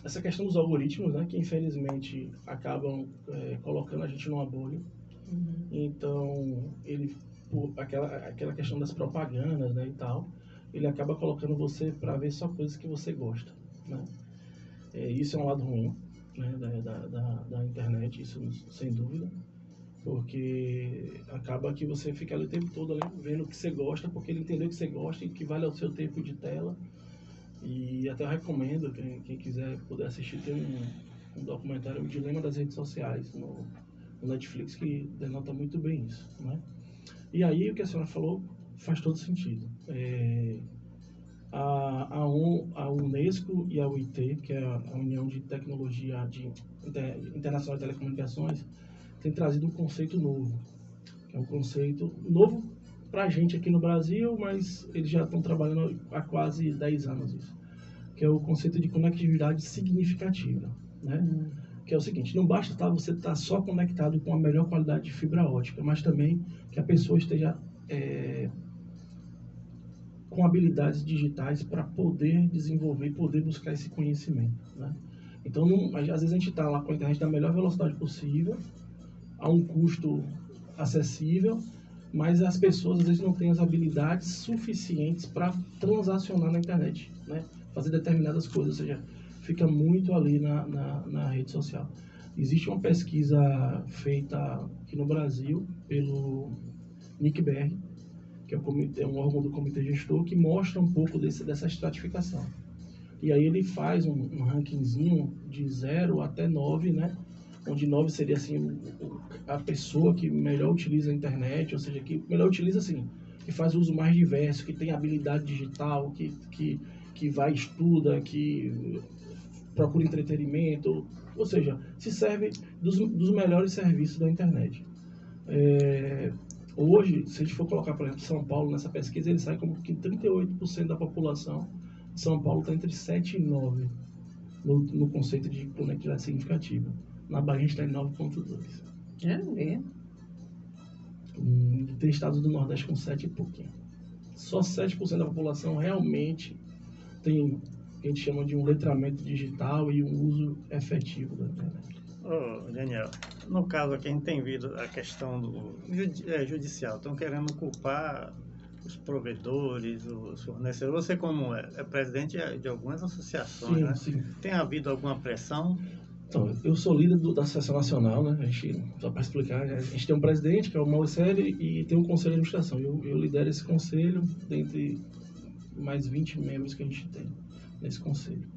essa questão dos algoritmos, né, que infelizmente acabam colocando a gente numa bolha. Então, ele, por aquela questão das propagandas, né, e tal, ele acaba colocando você para ver só coisas que você gosta, né? Isso é um lado ruim, né, da internet, isso sem dúvida, porque acaba que você fica ali o tempo todo ali vendo o que você gosta, porque ele entendeu que você gosta e que vale o seu tempo de tela. E até eu recomendo, quem quiser poder assistir, tem um documentário, O Dilema das Redes Sociais, no Netflix, que denota muito bem isso, né? E aí o que a senhora falou faz todo sentido. A Unesco e a UIT, que é a União de Tecnologia Internacional de Telecomunicações, tem trazido um conceito novo, que é um conceito novo para a gente aqui no Brasil, mas eles já estão trabalhando há quase 10 anos isso, que é o conceito de conectividade significativa, né? Que é o seguinte, não basta você estar só conectado com a melhor qualidade de fibra ótica, mas também que a pessoa esteja com habilidades digitais para poder desenvolver e poder buscar esse conhecimento, né? Então, às vezes a gente está lá com a internet na melhor velocidade possível, a um custo acessível, mas as pessoas às vezes não têm as habilidades suficientes para transacionar na internet, né? Fazer determinadas coisas, ou seja, fica muito ali na rede social. Existe uma pesquisa feita aqui no Brasil pelo NICBR, que é um órgão do comitê gestor, que mostra um pouco dessa estratificação. E aí ele faz um rankingzinho de 0 até 9, né? Onde 9 seria assim a pessoa que melhor utiliza a internet, ou seja, que melhor utiliza assim, que faz o uso mais diverso, que tem habilidade digital, que vai estuda, que procura entretenimento, ou seja, se serve dos melhores serviços da internet. Hoje, se a gente for colocar, por exemplo, São Paulo nessa pesquisa, ele sai como que 38% da população de São Paulo está entre 7 e 9 no conceito de conectividade significativa. Na Bahia a gente está em 9,2. É mesmo? Tem estados do Nordeste com 7 e pouquinho. Só 7% da população realmente tem o que a gente chama de um letramento digital e um uso efetivo da internet. Daniel, no caso aqui a gente tem visto a questão do judicial, estão querendo culpar os provedores, os fornecedores. Você como é presidente de algumas associações, Sim, né? sim. Tem havido alguma pressão? Então, eu sou líder da Associação Nacional, né? A gente, só para explicar, a gente tem um presidente, que é o Mauricelli, e tem um conselho de administração. Eu lidero esse conselho, dentre mais 20 membros que a gente tem nesse conselho.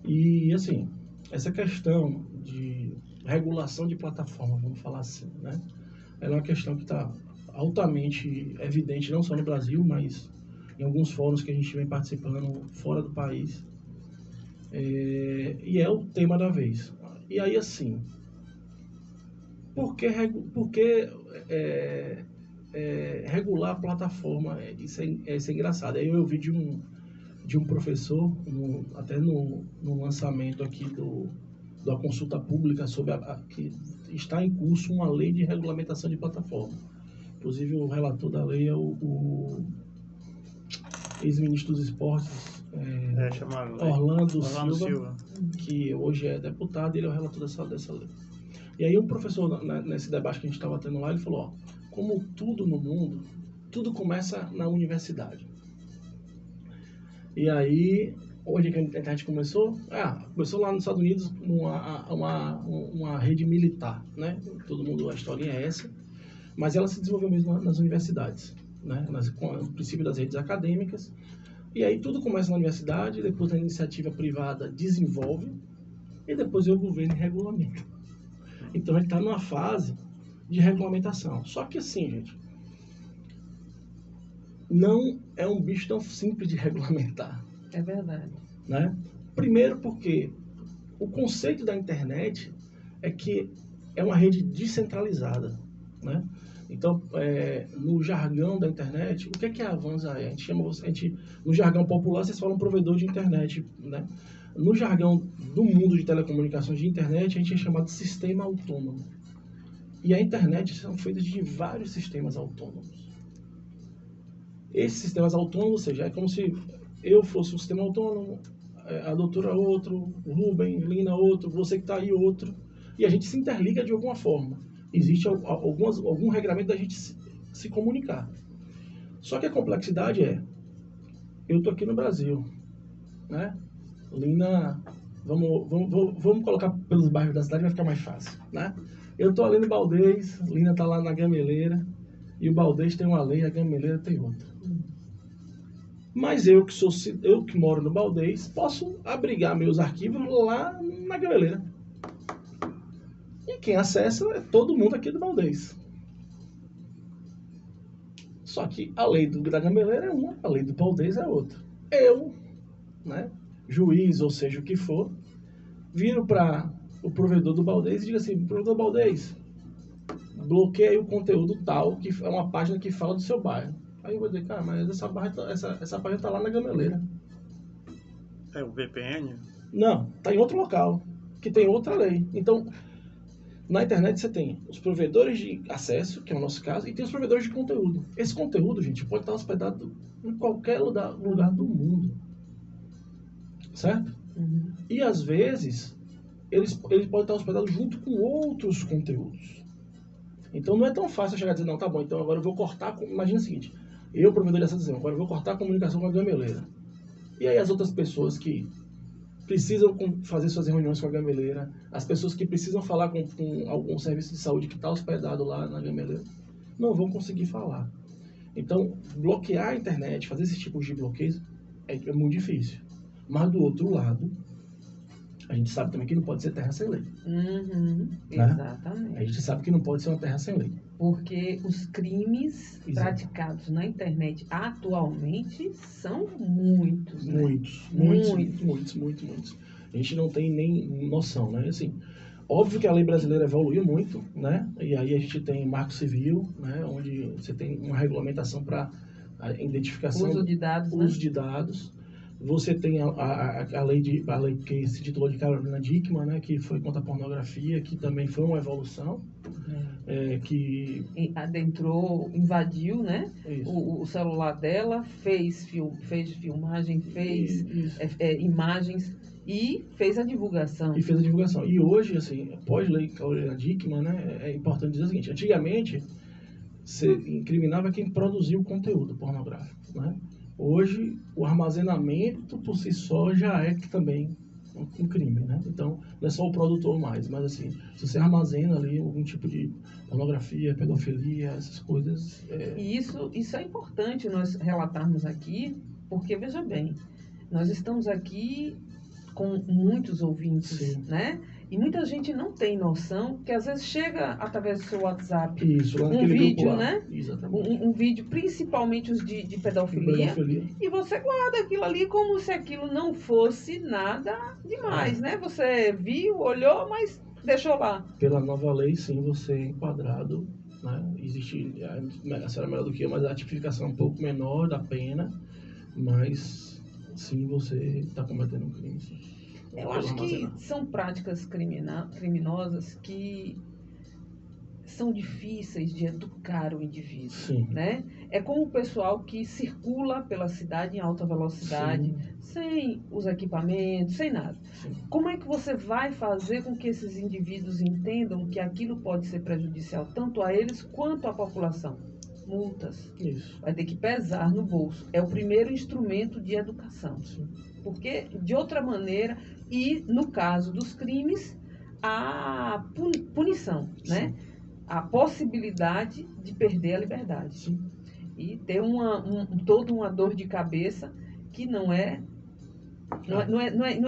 E, assim, essa questão de regulação de plataforma, vamos falar assim, né? Ela é uma questão que está altamente evidente, não só no Brasil, mas em alguns fóruns que a gente vem participando fora do país. E é o tema da vez. E aí, assim, por que regular a plataforma? Isso é engraçado. Aí eu ouvi de um professor, até no lançamento aqui da consulta pública sobre que está em curso uma lei de regulamentação de plataforma. Inclusive o relator da lei é o ex-ministro dos esportes, Orlando Silva, que hoje é deputado, e ele é o relator dessa lei. E aí um professor, nesse debate que a gente estava tendo lá, ele falou, como tudo no mundo, tudo começa na universidade. E aí, onde que a internet começou? Começou lá nos Estados Unidos, uma rede militar, né? Todo mundo, a historinha é essa, mas ela se desenvolveu mesmo nas universidades, né? Com o princípio das redes acadêmicas. E aí tudo começa na universidade, depois a iniciativa privada desenvolve, e depois o governo regulamenta. Então a gente está numa fase de regulamentação. Só que assim, gente, não é um bicho tão simples de regulamentar. É verdade. Né? Primeiro porque o conceito da internet é que é uma rede descentralizada, né? Então, no jargão da internet, o que a Avanza é? No jargão popular, vocês falam provedor de internet, né? No jargão do mundo de telecomunicações de internet, a gente é chamado de sistema autônomo. E a internet são feitas de vários sistemas autônomos. Esses sistemas autônomos, ou seja, é como se eu fosse um sistema autônomo, a doutora outro, o Rubem, Lina outro, você que está aí outro, e a gente se interliga de alguma forma. Existe algum regramento da gente se comunicar. Só que a complexidade eu estou aqui no Brasil, né? Lina, vamos colocar pelos bairros da cidade, vai ficar mais fácil, né? Eu estou ali no Baldez, Lina está lá na Gameleira, e o Baldez tem uma lei, a Gameleira tem outra. Mas eu que moro no Baldez, posso abrigar meus arquivos lá na Gameleira. E quem acessa é todo mundo aqui do Baldez. Só que a lei da Gameleira é uma, a lei do Baldez é outra. Eu, né, juiz, ou seja, o que for, viro para o provedor do Baldez e digo assim: provedor Baldez, bloqueia o conteúdo tal, que é uma página que fala do seu bairro. Aí eu vou dizer, cara, mas essa página está lá na Gameleira. É o VPN? Não, está em outro local, que tem outra lei. Então, na internet você tem os provedores de acesso, que é o nosso caso, e tem os provedores de conteúdo. Esse conteúdo, gente, pode estar hospedado em qualquer lugar do mundo. Certo? Uhum. E às vezes, eles podem estar hospedados junto com outros conteúdos. Então não é tão fácil chegar e dizer, não, tá bom, então agora eu vou cortar. Imagina o seguinte, eu, provedor de acesso, agora eu vou cortar a comunicação com a Gameleira. E aí as outras pessoas que precisam fazer suas reuniões com a Gameleira, as pessoas que precisam falar com algum serviço de saúde que está hospedado lá na Gameleira, não vão conseguir falar. Então, bloquear a internet, fazer esse tipo de bloqueio é muito difícil. Mas do outro lado, a gente sabe também que não pode ser terra sem lei. Uhum, né? Exatamente. A gente sabe que não pode ser uma terra sem lei. Porque os crimes Exato. praticados na internet atualmente são muitos, né? Muitos. A gente não tem nem noção, né? Assim, óbvio que a lei brasileira evoluiu muito, né? E aí a gente tem Marco Civil, né? Onde você tem uma regulamentação para a identificação, Uso de dados, uso né? de dados. Você tem a lei que se titulou de Carolina Dickmann, né? Que foi contra a pornografia, que também foi uma evolução. Que adentrou, invadiu, né? Isso. O celular dela, fez filmagem, fez imagens e fez a divulgação. E hoje, assim, pós-lei Carolina Dickmann, né? É importante dizer o seguinte: antigamente, você incriminava quem produziu o conteúdo pornográfico, né? Hoje, o armazenamento por si só já é também um crime, né? Então, não é só o produtor mais, mas assim, se você armazena ali algum tipo de pornografia, pedofilia, essas coisas... E isso é importante nós relatarmos aqui, porque, veja bem, nós estamos aqui com muitos ouvintes, Sim. né? E muita gente não tem noção que às vezes chega através do seu WhatsApp um vídeo, né? Exatamente. Um vídeo, principalmente os de pedofilia, e você guarda aquilo ali como se aquilo não fosse nada demais, né? Você viu, olhou, mas deixou lá. Pela nova lei, sim, você é enquadrado, né? Existe, a senhora é melhor do que eu, mas a tipificação é um pouco menor da pena, mas sim, você está cometendo um crime, sim. Eu acho que são práticas criminosas que são difíceis de educar o indivíduo, sim. Né? É como o pessoal que circula pela cidade em alta velocidade, sim. sem os equipamentos, sem nada. Sim. Como é que você vai fazer com que esses indivíduos entendam que aquilo pode ser prejudicial tanto a eles quanto à população? Multas. Isso. Vai ter que pesar no bolso. É o primeiro instrumento de educação. Sim. Porque, de outra maneira, e no caso dos crimes, a punição, né? A possibilidade de perder a liberdade. Sim. E ter toda uma dor de cabeça que não é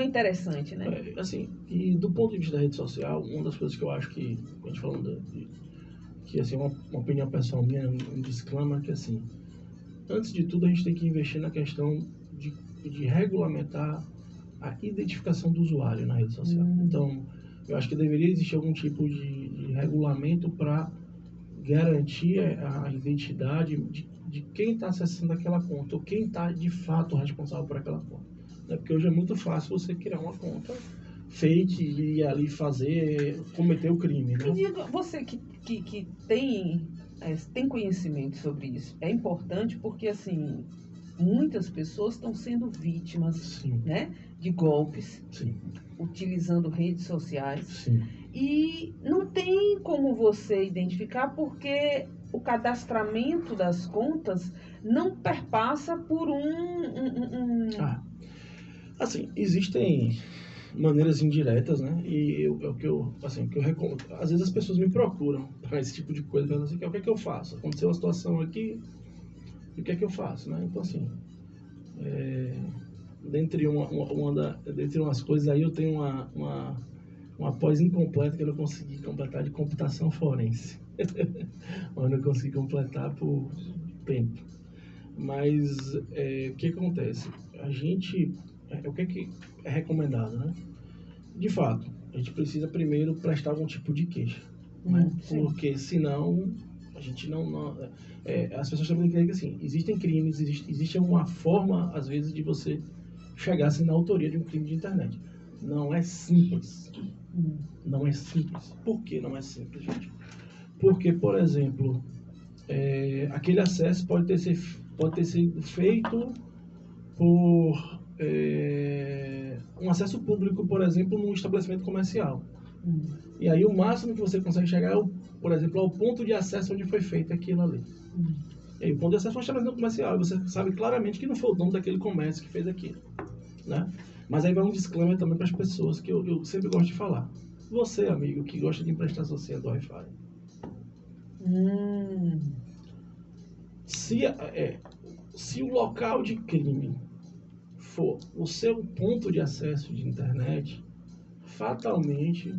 interessante, né? Assim, e do ponto de vista da rede social, uma das coisas que eu acho que, a gente falando que assim, uma opinião pessoal minha, um disclaimer, que assim, antes de tudo a gente tem que investir na questão de regulamentar a identificação do usuário na rede social. Então, eu acho que deveria existir algum tipo de regulamento para garantir a identidade de quem está acessando aquela conta, ou quem está de fato responsável por aquela conta. Né? Porque hoje é muito fácil você criar uma conta fake e ir ali cometer o crime. Né? E diga, você que tem conhecimento sobre isso, é importante porque, assim, muitas pessoas estão sendo vítimas, Sim. né, de golpes, Sim. utilizando redes sociais. Sim. E não tem como você identificar porque o cadastramento das contas não perpassa por Assim, existem maneiras indiretas, né? E o que eu recomendo. Às vezes as pessoas me procuram para esse tipo de coisa, pensando assim, o que é que eu faço? Aconteceu uma situação aqui, e o que é que eu faço, né? Então, assim, dentre umas coisas aí, eu tenho uma pós incompleta que eu não consegui completar de computação forense. Eu não consegui completar por tempo. Mas o que acontece? A gente, o que é recomendado, né? De fato, a gente precisa primeiro prestar algum tipo de queixa, né? Porque senão a gente as pessoas também creem que assim, existem crimes, existe uma forma às vezes de você chegar assim, na autoria de um crime de internet. Não é simples. Não é simples. Por que não é simples, gente? Porque, por exemplo, aquele acesso pode ter sido feito por um acesso público, por exemplo, num estabelecimento comercial. E aí o máximo que você consegue chegar é, por exemplo, ao ponto de acesso onde foi feito aquilo ali. E aí o ponto de acesso é um estabelecimento comercial. E você sabe claramente que não foi o dono daquele comércio que fez aquilo, né? Mas aí vai um disclaimer também para as pessoas que eu sempre gosto de falar. Você, amigo, que gosta de emprestar sua senha do Wi-Fi. Se o local de crime for o seu ponto de acesso de internet, fatalmente,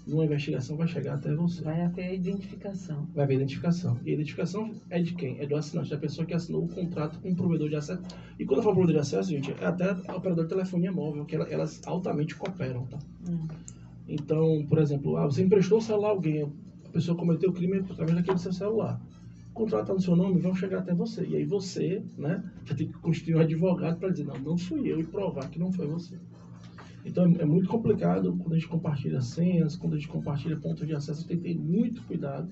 numa investigação vai chegar até você. Vai haver identificação. Vai haver identificação. E a identificação é de quem? É do assinante, da pessoa que assinou o contrato com o provedor de acesso. E quando eu falo provedor de acesso, gente, é até a operadora de telefonia móvel, que elas altamente cooperam, tá? Então, por exemplo, você emprestou o celular a alguém, a pessoa cometeu o crime através daquele seu celular. O contrato está no seu nome, vão chegar até você. E aí você, né, vai ter que constituir um advogado para dizer, não fui eu, e provar que não foi você. Então é muito complicado quando a gente compartilha senhas, quando a gente compartilha pontos de acesso, tem que ter muito cuidado,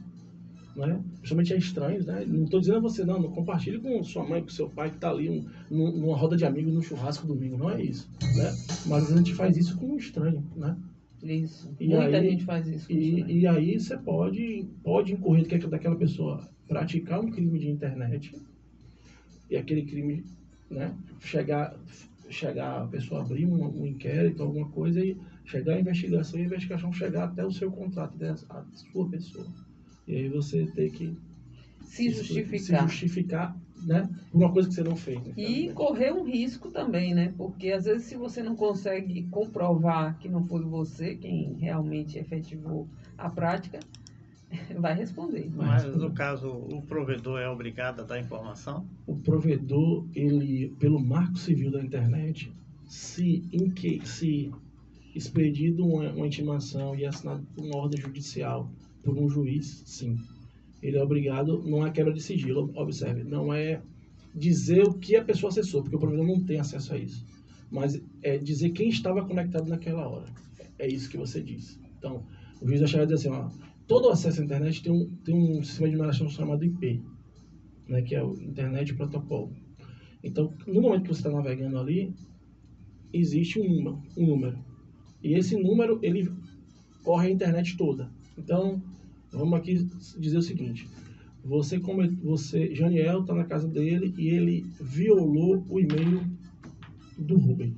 né? Principalmente a estranhos, né? Não estou dizendo a você, não compartilhe com sua mãe, com seu pai que está ali numa roda de amigos, no churrasco domingo, não é isso, né? Mas a gente faz isso com um estranho, né? Isso, muita gente faz isso. E aí você pode incorrer daquela pessoa praticar um crime de internet e aquele crime, né, chegar a pessoa abrir um inquérito, alguma coisa, e chegar a investigação e a investigação chegar até o seu contrato, a sua pessoa. E aí você tem que se justificar, né, por uma coisa que você não fez. Né, e correr um risco também, né? Porque às vezes se você não consegue comprovar que não foi você quem realmente efetivou a prática, vai responder. Mas no caso, o provedor é obrigado a dar informação? O provedor, ele, pelo Marco Civil da Internet, se expedido uma intimação e assinado por uma ordem judicial por um juiz, sim. Ele é obrigado, não é quebra de sigilo, observe, não é dizer o que a pessoa acessou, porque o provedor não tem acesso a isso, mas é dizer quem estava conectado naquela hora. É isso que você diz. Então, o juiz vai chegar e dizer assim, todo acesso à internet tem um sistema de numeração chamado IP, né, que é o Internet Protocol. Então, no momento que você está navegando ali, existe um número. E esse número, ele corre a internet toda. Então, vamos aqui dizer o seguinte. Janiel está na casa dele e ele violou o e-mail do Rubem.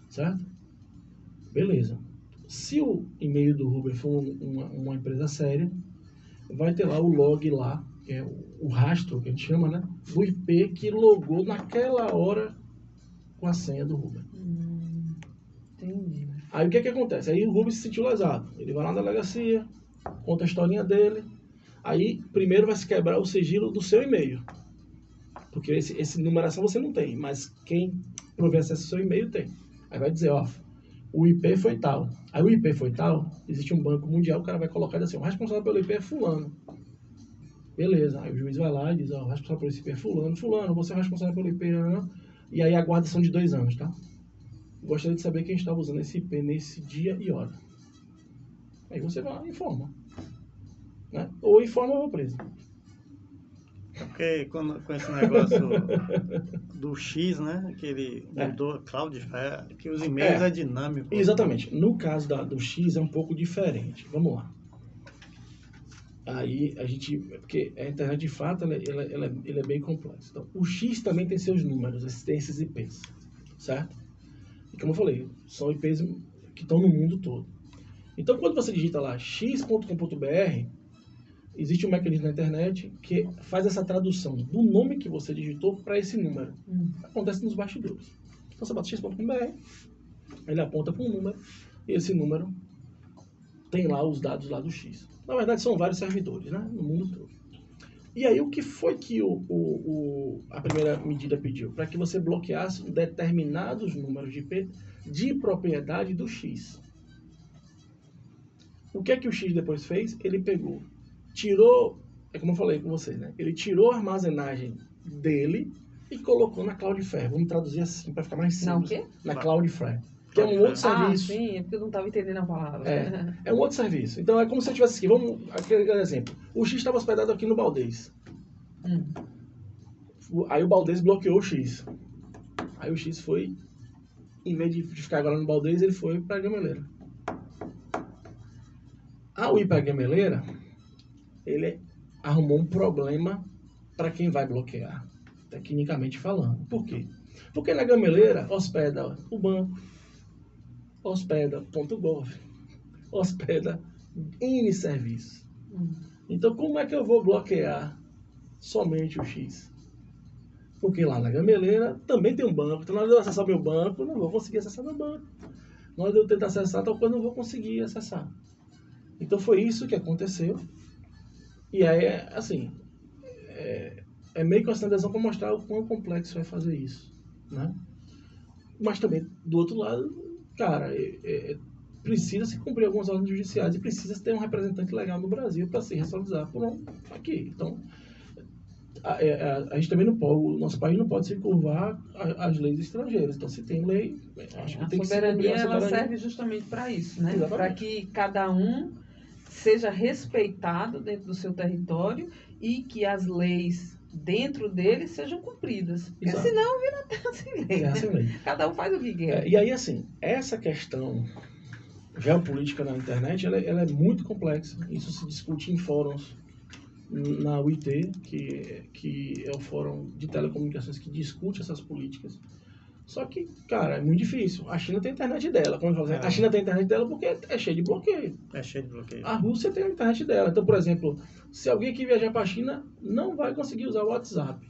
Certo? Beleza. Se o e-mail do Rubem for uma empresa séria, vai ter lá o log lá, que é o rastro que a gente chama, né? Do IP que logou naquela hora com a senha do Rubem. Entendi. Aí o que acontece? Aí o Rubem se sentiu lesado. Ele vai lá na delegacia, conta a historinha dele. Aí primeiro vai se quebrar o sigilo do seu e-mail. Porque esse numeração você não tem, mas quem provê acesso ao seu e-mail tem. Aí vai dizer, o IP foi tal. Aí o IP foi tal, existe um banco mundial, o cara vai colocar assim, o responsável pelo IP é fulano. Beleza, aí o juiz vai lá e diz, o responsável pelo IP é fulano, você é responsável pelo IP, e aí a guarda são de 2 anos, tá? Gostaria de saber quem estava usando esse IP nesse dia e hora. Aí você vai lá e informa. Né? Ou informa ou preso. Porque com esse negócio do X, né? Que ele mudou, Cloudflare, que os e-mails é dinâmico. Exatamente. No caso do X é um pouco diferente. Vamos lá. Aí a gente... Porque a internet, de fato, ele é bem complexo. Então, o X também tem seus números, tem esses IPs. Certo? E como eu falei, são IPs que estão no mundo todo. Então, quando você digita lá x.com.br, existe um mecanismo na internet que faz essa tradução do nome que você digitou para esse número. Acontece nos bastidores. Então, você bota x.com.br, ele aponta para um número, e esse número tem lá os dados lá do X. Na verdade, são vários servidores, né? No mundo todo. E aí, o que foi que a primeira medida pediu? Para que você bloqueasse determinados números de IP de propriedade do X. O que é que o X depois fez? Ele pegou, tirou, é como eu falei com vocês, né? Ele tirou a armazenagem dele e colocou na Cloudflare. Vamos traduzir assim para ficar mais simples. Na o quê? Na Cloudflare. Que é um outro serviço. Ah, sim, é porque eu não estava entendendo a palavra. É um outro serviço. Então é como se eu tivesse aqui, vamos, aquele exemplo. O X estava hospedado aqui no Baldez. Aí o Baldez bloqueou o X. Aí o X foi, em vez de ficar agora no Baldez, ele foi para a Gameleira. Ao ir para a Gameleira, ele arrumou um problema para quem vai bloquear, tecnicamente falando. Por quê? Porque na Gameleira hospeda o banco, hospeda .gov, hospeda N serviços. Então, como é que eu vou bloquear somente o X? Porque lá na Gameleira também tem um banco. Então, na hora de eu acessar meu banco, eu não vou conseguir acessar meu banco. Na hora de eu tentar acessar tal coisa, eu não vou conseguir acessar. Então, foi isso que aconteceu. E aí, assim, é meio que uma sinalização para mostrar o quão complexo é fazer isso, né? Mas também, do outro lado, cara, precisa se cumprir algumas ordens judiciais e precisa ter um representante legal no Brasil para se responsabilizar por aqui. Então, a gente também não pode, o nosso país não pode se curvar às leis estrangeiras. Então, se tem lei, acho que tem que se cumprir a soberania. Ela serve justamente para isso, né? Exatamente. Para que cada um seja respeitado dentro do seu território e que as leis dentro dele sejam cumpridas. Porque Exato. senão vira terra sem lei. Terra sem lei. Cada um faz o que quer. E aí, assim, essa questão geopolítica na internet, ela é muito complexa. Isso se discute em fóruns na UIT, que é o fórum de telecomunicações que discute essas políticas. Só que, cara, é muito difícil. A China tem a internet dela. Como eu falo, a China tem a internet dela porque é cheio de bloqueio. É cheio de bloqueio. A Rússia tem a internet dela. Então, por exemplo, se alguém aqui viajar para a China, não vai conseguir usar o WhatsApp.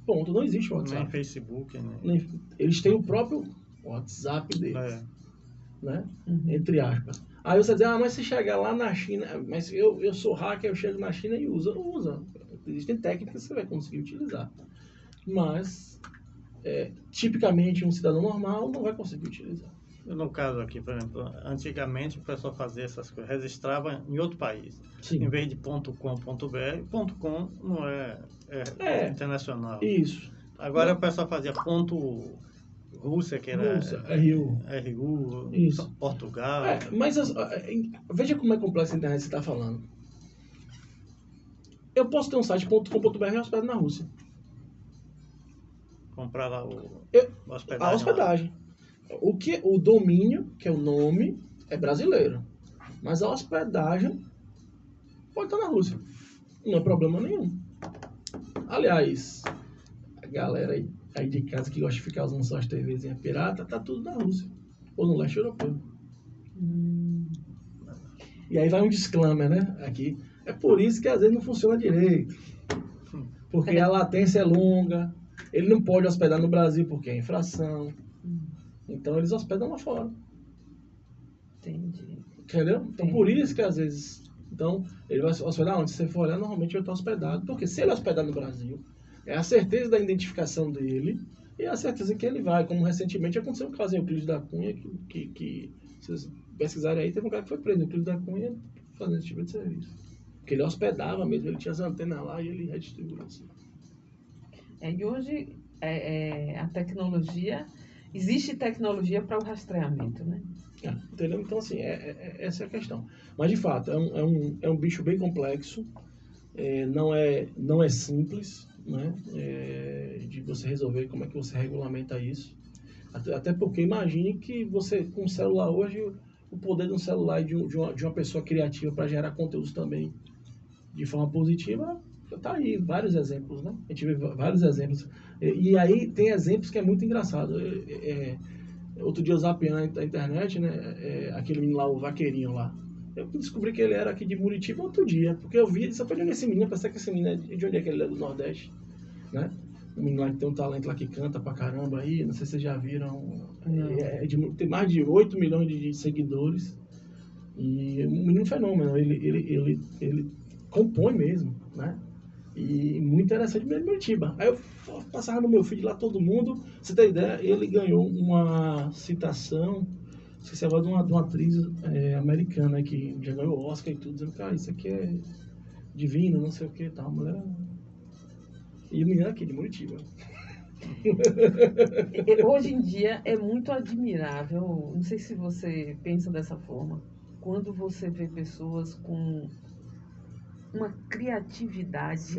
Ponto. Não existe o WhatsApp. Nem Facebook, né? Eles têm o próprio WhatsApp deles. Né? Entre aspas. Aí você diz, mas se chegar lá na China, mas eu sou hacker, eu chego na China e uso. Não usa. Existem técnicas que você vai conseguir utilizar. Mas, tipicamente, um cidadão normal não vai conseguir utilizar. No caso aqui, por exemplo, antigamente o pessoal fazia essas coisas, registrava em outro país. Sim. Em vez de .com.br, .com não é internacional. Isso. Agora o pessoal fazia Rússia, que era RU, isso. Portugal. Mas veja como é complexo a internet que você está falando. Eu posso ter um site .com.br e hospedado na Rússia. Comprar lá a hospedagem. O domínio, que é o nome, é brasileiro. Mas a hospedagem pode estar na Rússia. Não é problema nenhum. Aliás, a galera aí de casa que gosta de ficar usando só as TVzinhas pirata, tá tudo na Rússia. Ou no leste europeu. E aí vai um disclaimer, né? Aqui. É por isso que às vezes não funciona direito. Porque a latência é longa. Ele não pode hospedar no Brasil porque é infração. Então eles hospedam lá fora. Entendi. Entendeu? Então por isso que às vezes... Então ele vai hospedar onde? Se você for olhar, normalmente vai estar hospedado. Porque se ele hospedar no Brasil, é a certeza da identificação dele e a certeza que ele vai. Como recentemente aconteceu um caso em Euclides da Cunha, que se vocês pesquisarem aí, teve um cara que foi preso em Euclides da Cunha fazendo esse tipo de serviço. Porque ele hospedava mesmo, ele tinha as antenas lá e ele redistribuía assim. E hoje a tecnologia... Existe tecnologia para o rastreamento, né? Entendeu? Então, assim, essa é a questão. Mas, de fato, é um bicho bem complexo. não é simples, né? De você resolver como é que você regulamenta isso. Até porque imagine que você, com o celular hoje, o poder de um celular e de uma pessoa criativa para gerar conteúdos também de forma positiva, tá aí, vários exemplos, né? A gente vê vários exemplos. E aí tem exemplos que é muito engraçado. Outro dia eu zapeei na internet, né? Aquele menino lá, o vaqueirinho lá. Eu descobri que ele era aqui de Muritiba outro dia, porque eu vi e disse, onde é esse menino? Eu pensei que esse menino de onde é que ele é, do Nordeste, né? Um menino lá que tem um talento lá que canta pra caramba aí, não sei se vocês já viram. Tem mais de 8 milhões de seguidores. E um menino fenômeno, ele compõe mesmo, né? E muito interessante mesmo em Muritiba. Aí eu passava no meu feed lá todo mundo, você tem ideia, ele ganhou uma citação, esqueci agora, de uma atriz americana que já ganhou Oscar e tudo, dizendo, cara, isso aqui é divino, não sei o que e tal, mulher. E o menino aqui de Muritiba. Hoje em dia é muito admirável, não sei se você pensa dessa forma, quando você vê pessoas com uma criatividade